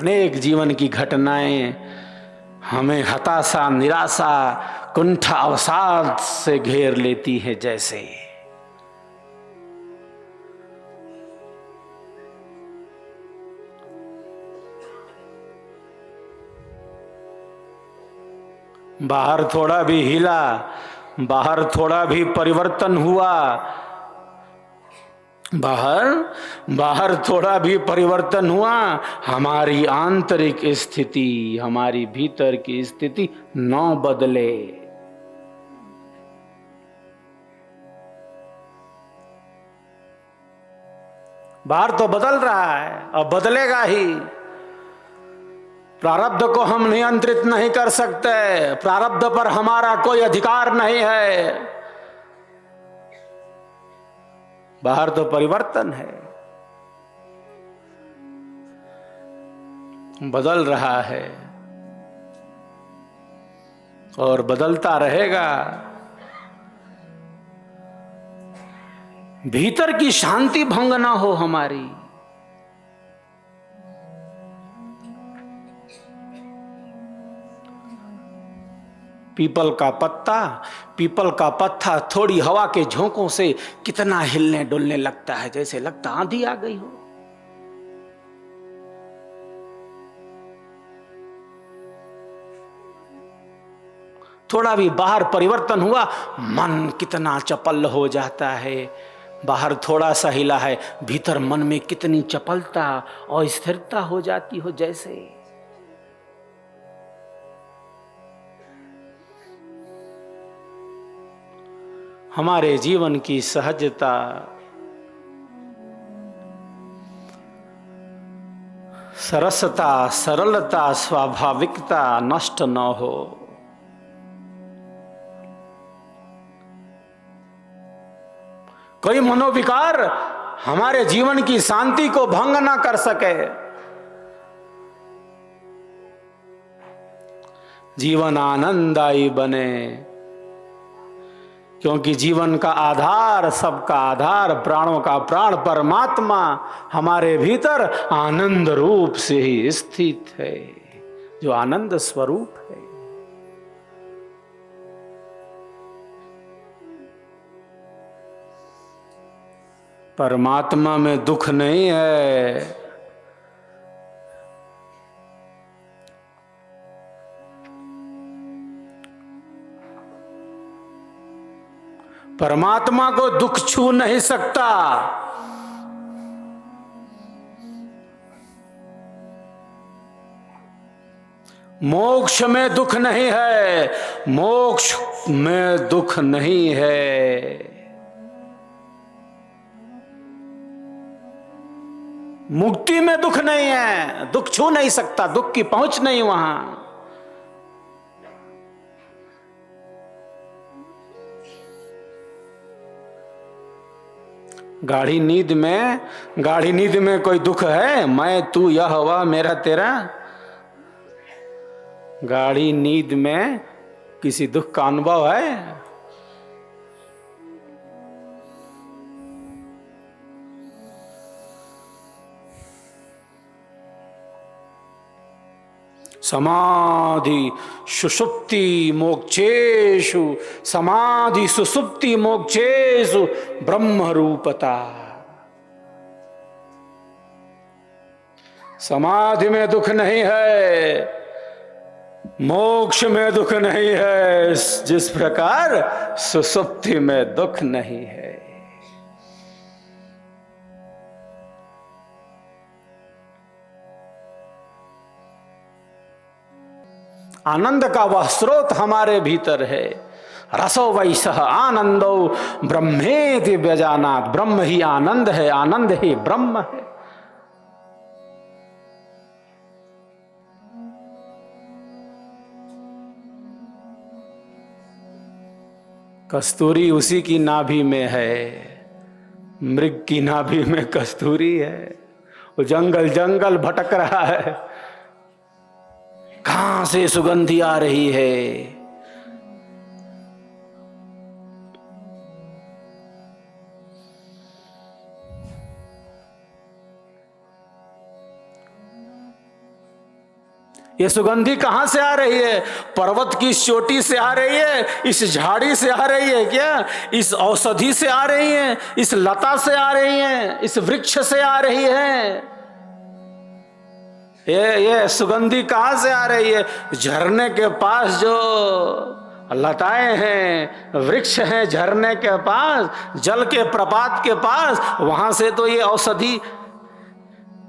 अनेक जीवन की घटनाएं हमें हताशा, निराशा, कुंठा, अवसाद से घेर लेती है। जैसे बाहर थोड़ा भी हिला, बाहर थोड़ा भी परिवर्तन हुआ, बाहर थोड़ा भी परिवर्तन हुआ, हमारी आंतरिक स्थिति, हमारी भीतर की स्थिति न बदले। बाहर तो बदल रहा है और बदलेगा ही। प्रारब्ध को हम नियंत्रित नहीं कर सकते, प्रारब्ध पर हमारा कोई अधिकार नहीं है। बाहर तो परिवर्तन है, बदल रहा है और बदलता रहेगा। भीतर की शांति भंग ना हो हमारी। पीपल का पत्ता थोड़ी हवा के झोंकों से कितना हिलने डुलने लगता है, जैसे लगता आंधी आ गई हो। थोड़ा भी बाहर परिवर्तन हुआ, मन कितना चपल हो जाता है। बाहर थोड़ा सा हिला है, भीतर मन में कितनी चपलता और स्थिरता हो जाती हो। जैसे हमारे जीवन की सहजता, सरसता, सरलता, स्वाभाविकता नष्ट न हो। कोई मनोविकार हमारे जीवन की शांति को भंग ना कर सके। जीवन आनंददायी बने, क्योंकि जीवन का आधार, सबका आधार, प्राणों का प्राण परमात्मा हमारे भीतर आनंद रूप से ही स्थित है, जो आनंद स्वरूप है। परमात्मा में दुख नहीं है। परमात्मा को दुख छू नहीं सकता। मोक्ष में दुख नहीं है, मोक्ष में दुख नहीं है। मुक्ति में दुख नहीं है, दुख छू नहीं सकता, दुख की पहुंच नहीं वहां। गाढ़ी नींद में कोई दुख है? मैं, तू, यह, वह, मेरा, तेरा। गाढ़ी नींद में किसी दुख का अनुभव है? समाधि सुषुप्ति मोक्षेषु, समाधि सुषुप्ति मोक्षेषु ब्रह्म रूपता। समाधि में दुख नहीं है, मोक्ष में दुख नहीं है, जिस प्रकार सुषुप्ति में दुख नहीं है। आनंद का वह स्रोत हमारे भीतर है। रसो वैसह आनंदो ब्रह्मेति व्यजानात्। ब्रह्म ही आनंद है, आनंद ही ब्रह्म है। कस्तूरी उसी की नाभि में है, मृग की नाभि में कस्तूरी है। वो जंगल जंगल भटक रहा है, कहां से सुगंधी आ रही है। ये सुगंधी कहां से आ रही है? पर्वत की इस चोटी से आ रही है, इस झाड़ी से आ रही है क्या? इस औषधि से आ रही है, इस लता से आ रही है, इस वृक्ष से आ रही है? ये सुगंधी कहां से आ रही है? झरने के पास जो लताएं हैं, वृक्ष हैं, झरने के पास, जल के प्रपात के पास, वहां से तो ये औषधि,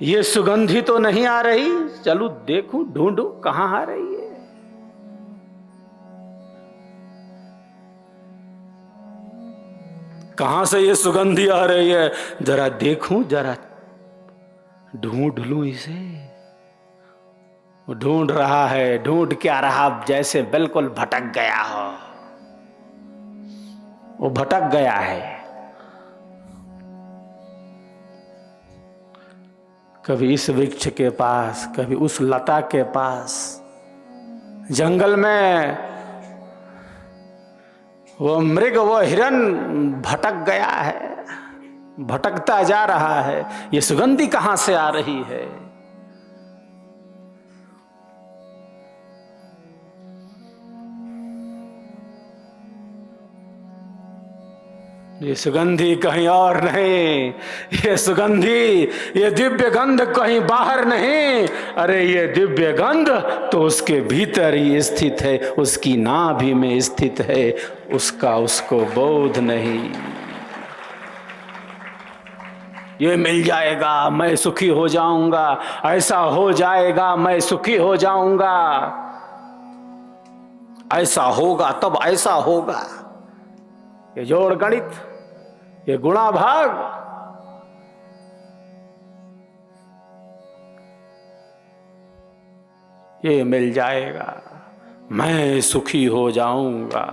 ये सुगंधी तो नहीं आ रही। चलू देखूं, ढूंढूं कहां आ रही है। कहां से ये सुगंधी आ रही है? जरा देखूं, जरा ढूंढ लूं इसे। वो ढूंढ रहा है, ढूंढ क्या रहा, जैसे बिल्कुल भटक गया हो। वो भटक गया है। कभी इस वृक्ष के पास, कभी उस लता के पास। जंगल में वो मृग, वो हिरन भटक गया है, भटकता जा रहा है। ये सुगंधी कहां से आ रही है? ये सुगंधी कहीं और नहीं, ये सुगंधी, ये दिव्य गंध कहीं बाहर नहीं। अरे ये दिव्य गंध तो उसके भीतर ही स्थित है, उसकी नाभि में स्थित है। उसका उसको बोध नहीं। ये मिल जाएगा, मैं सुखी हो जाऊंगा, ऐसा हो जाएगा, मैं सुखी हो जाऊंगा, ऐसा होगा तब ऐसा होगा। ये जोड़ गणित, ये गुणा भाग, ये मिल जाएगा, मैं सुखी हो जाऊंगा।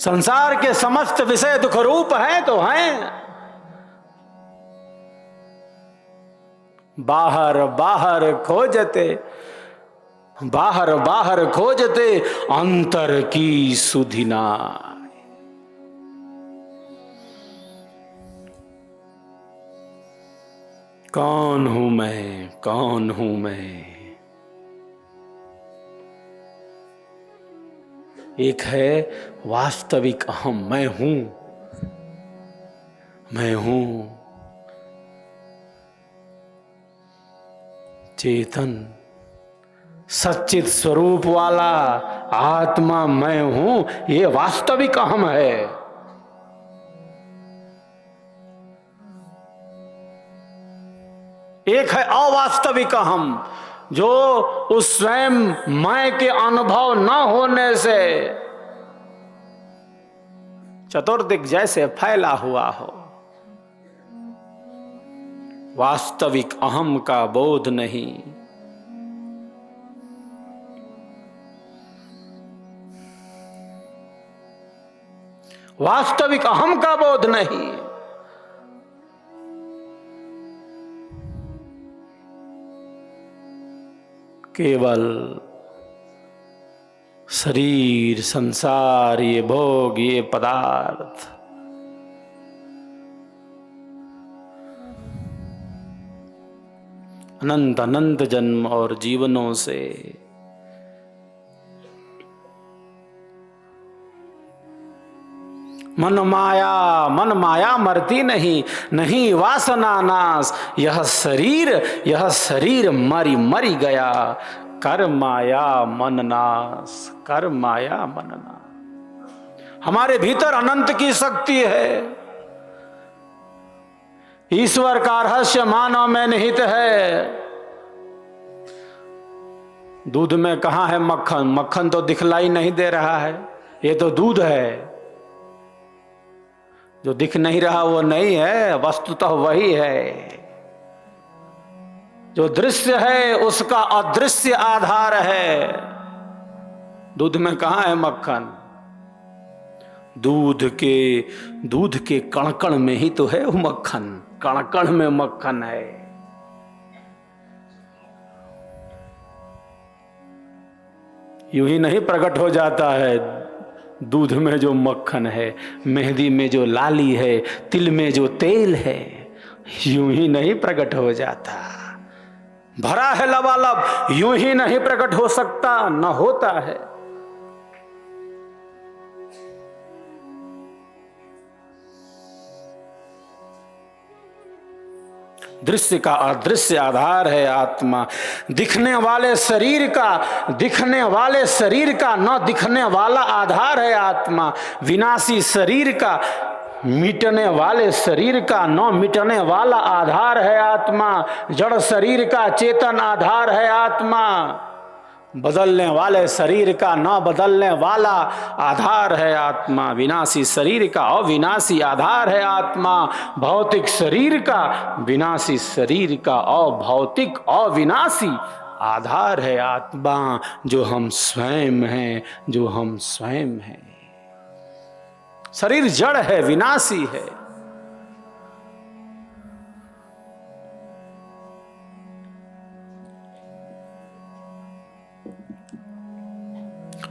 संसार के समस्त विषय दुख रूप हैं तो हैं। बाहर बाहर खोजते, बाहर बाहर खोजते, अंतर की सुधि नाय। कौन हूं मैं, कौन हूं मैं? एक है वास्तविक अहम, मैं हूं, मैं हूं चेतन सच्चित स्वरूप वाला आत्मा, मैं हूं, ये वास्तविक अहम है। एक है अवास्तविक अहम, जो उस स्वयं मैं के अनुभव न होने से चतुर्दिक जैसे फैला हुआ हो। वास्तविक अहम का बोध नहीं। वास्तविक अहम का बोध नहीं। केवल शरीर, संसार, ये भोग, ये पदार्थ, अनंत अनंत जन्म और जीवनों से मन माया मरती नहीं, नहीं वासना नाश। यह शरीर मरी मरी गया। कर माया मन नाश, कर माया मन नाश। हमारे भीतर अनंत की शक्ति है। ईश्वर का रहस्य मानव में निहित है। दूध में कहां है मक्खन? मक्खन तो दिखलाई नहीं दे रहा है, ये तो दूध है। जो दिख नहीं रहा वो नहीं है, वस्तुतः वही है। जो दृश्य है उसका अदृश्य आधार है। दूध में कहां है मक्खन? दूध के कण कण में ही तो है वो मक्खन। कण कण में मक्खन है। यूं ही नहीं प्रकट हो जाता है दूध में जो मक्खन है, मेहंदी में जो लाली है, तिल में जो तेल है, यूं ही नहीं प्रकट हो जाता। भरा है लबालब, यूं ही नहीं प्रकट हो सकता, न होता है। दृश्य का अदृश्य आधार है आत्मा। दिखने वाले शरीर का न दिखने वाला आधार है आत्मा। विनाशी शरीर का, मिटने वाले शरीर का न मिटने वाला आधार है आत्मा। जड़ शरीर का चेतन आधार है आत्मा। बदलने वाले शरीर का न बदलने वाला आधार है आत्मा। विनाशी शरीर का अविनाशी आधार है आत्मा। भौतिक शरीर का विनाशी शरीर का अभौतिक अविनाशी आधार है आत्मा। जो हम स्वयं हैं, जो हम स्वयं हैं। शरीर जड़ है, विनाशी है।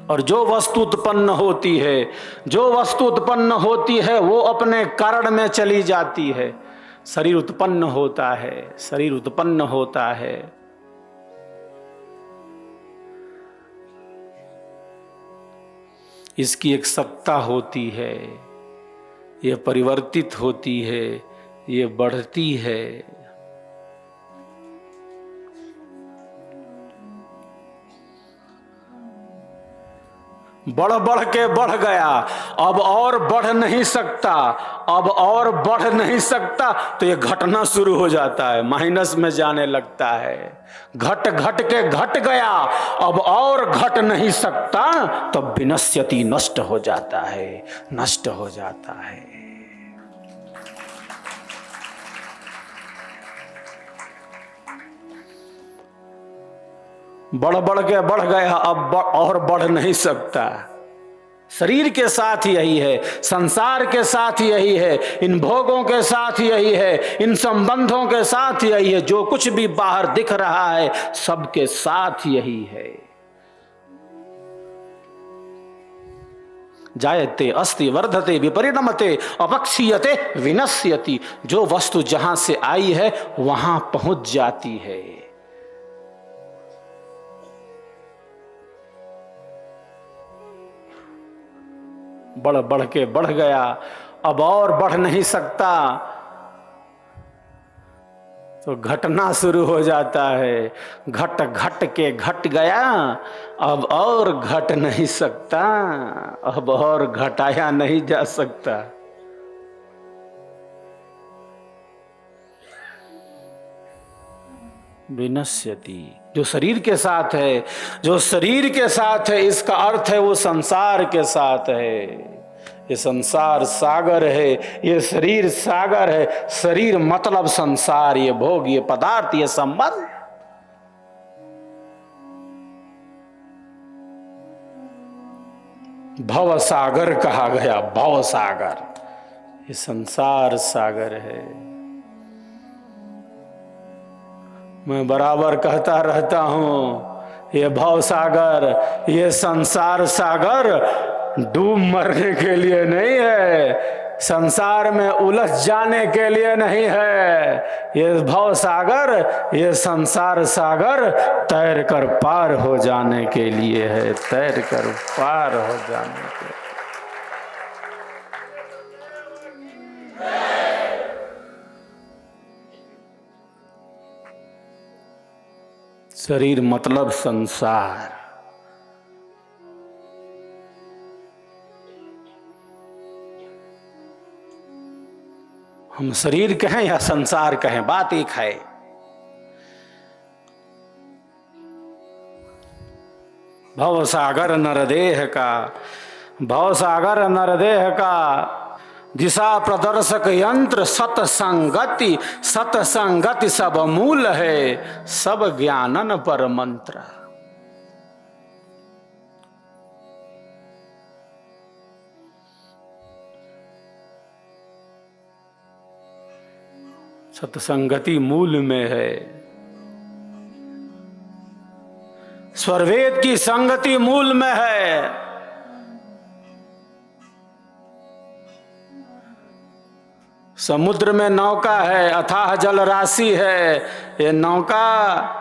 और जो वस्तु उत्पन्न होती है वो अपने कारण में चली जाती है। शरीर उत्पन्न होता है। इसकी एक सत्ता होती है, ये परिवर्तित होती है, ये बढ़ती है। बढ़ बढ़ के बढ़ गया, अब और बढ़ नहीं सकता, तो ये घटना शुरू हो जाता है, माइनस में जाने लगता है। घट घट के घट गया, अब और घट नहीं सकता, तब विनश्यति नष्ट हो जाता है। बढ़ बढ़ के बढ़ गया, अब और बढ़ नहीं सकता। शरीर के साथ यही है, संसार के साथ यही है, इन भोगों के साथ यही है, इन संबंधों के साथ यही है। जो कुछ भी बाहर दिख रहा है सबके साथ यही है। जायते अस्ति वर्धते विपरिणमते अपक्षीयते विनश्यति। जो वस्तु जहां से आई है वहां पहुंच जाती है। बढ़ बढ़ के बढ़ गया, अब और बढ़ नहीं सकता, तो घटना शुरू हो जाता है। घट घट के घट गया, अब और घट नहीं सकता, अब और घटाया नहीं जा सकता। विनश्यति। जो शरीर के साथ है, इसका अर्थ है वो संसार के साथ है। ये संसार सागर है, ये शरीर सागर है। शरीर मतलब संसार, ये भोग, ये पदार्थ, ये संबंध। भव सागर कहा गया, भव सागर, ये संसार सागर है। मैं बराबर कहता रहता हूं, ये भव सागर, ये संसार सागर डूब मरने के लिए नहीं है, संसार में उलझ जाने के लिए नहीं है। ये भव सागर, ये संसार सागर तैर कर पार हो जाने के लिए है, तैर कर पार हो जाने के लिए। शरीर मतलब संसार। हम शरीर कहें या संसार कहें, बात एक है। भवसागर नरदेह का दिशा प्रदर्शक यंत्र सतसंगति सब मूल है, सब ज्ञानन पर मंत्र। सतसंगति मूल में है, स्वरवेद की संगति मूल में है। समुद्र में नौका है, अथाह जल राशि है, ये नौका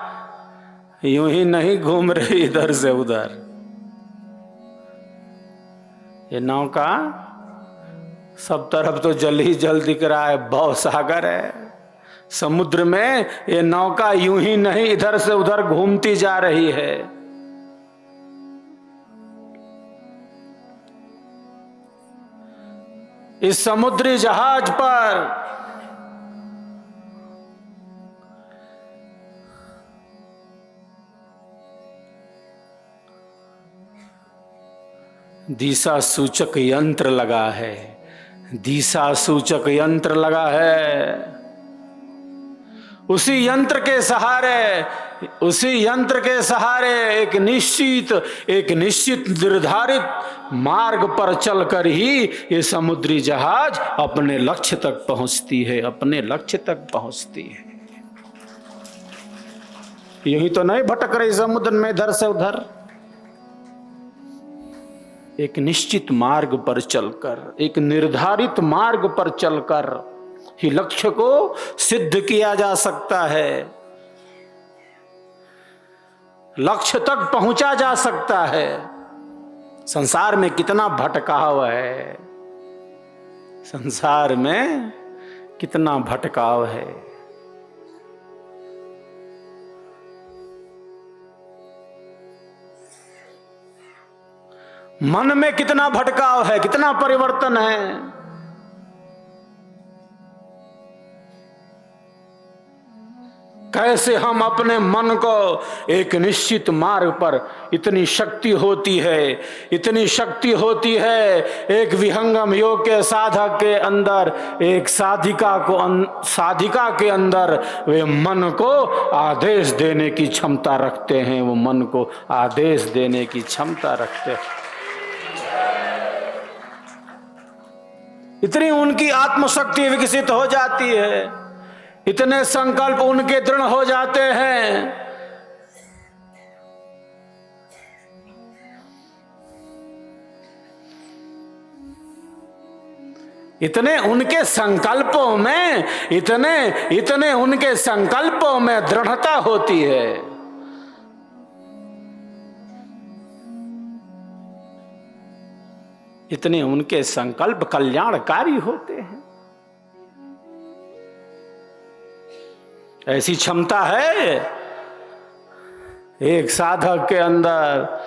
यूं ही नहीं घूम रही इधर से उधर। ये नौका सब तरफ तो जल ही जल दिख रहा है, भव सागर है। समुद्र में ये नौका यूं ही नहीं इधर से उधर घूमती जा रही है। इस समुद्री जहाज पर दिशा सूचक यंत्र लगा है, दिशा सूचक यंत्र लगा है। उसी यंत्र के सहारे एक निश्चित निर्धारित मार्ग पर चलकर ही ये समुद्री जहाज अपने लक्ष्य तक पहुंचती है, अपने लक्ष्य तक पहुंचती है। यही तो नहीं भटक रही समुद्र में इधर से उधर। एक निश्चित मार्ग पर चलकर, एक निर्धारित मार्ग पर चलकर ही लक्ष्य को सिद्ध किया जा सकता है, लक्ष्य तक पहुंचा जा सकता है। संसार में कितना भटकाव है, संसार में कितना भटकाव है। मन में कितना भटकाव है, कितना परिवर्तन है। कैसे हम अपने मन को एक निश्चित मार्ग पर, इतनी शक्ति होती है एक विहंगम योग के साधक के अंदर, एक साधिका के अंदर वे मन को आदेश देने की क्षमता रखते हैं, वो मन को आदेश देने की क्षमता रखते हैं। इतनी उनकी आत्मशक्ति विकसित हो जाती है, इतने संकल्प उनके दृढ़ हो जाते हैं। इतने उनके संकल्पों में दृढ़ता होती है। इतने उनके संकल्प कल्याणकारी होते हैं। ऐसी क्षमता है एक साधक के अंदर,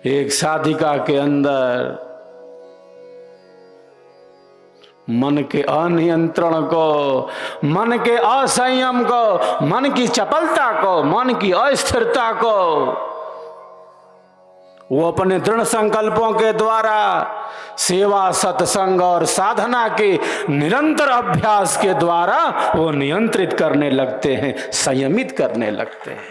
एक साधिका के अंदर, मन के अनियंत्रण को, मन के असंयम को, मन की चपलता को, मन की अस्थिरता को वो अपने दृढ़ संकल्पों के द्वारा सेवा, सत्संग और साधना के निरंतर अभ्यास के द्वारा वो नियंत्रित करने लगते हैं, संयमित करने लगते हैं।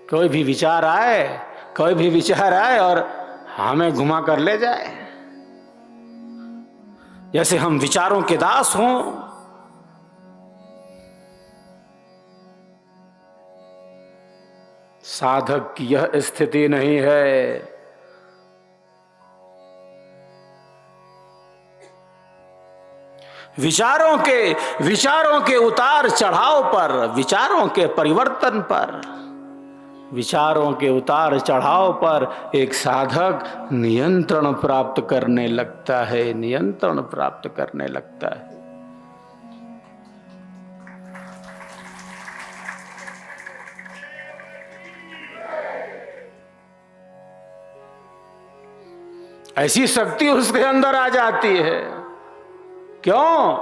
कोई भी विचार आए और हमें घुमा कर ले जाए, जैसे हम विचारों के दास हों। साधक की यह स्थिति नहीं है। विचारों के उतार चढ़ाव पर, विचारों के परिवर्तन पर, विचारों के उतार चढ़ाव पर एक साधक नियंत्रण प्राप्त करने लगता है, नियंत्रण प्राप्त करने लगता है। ऐसी शक्ति उसके अंदर आ जाती है। क्यों?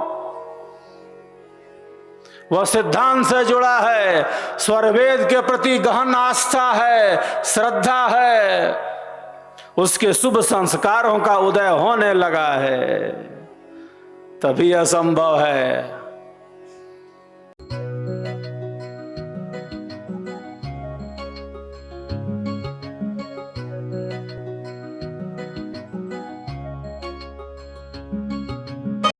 वह सिद्धांत से जुड़ा है, स्वरवेद के प्रति गहन आस्था है, श्रद्धा है, उसके शुभ संस्कारों का उदय होने लगा है। तभी असंभव है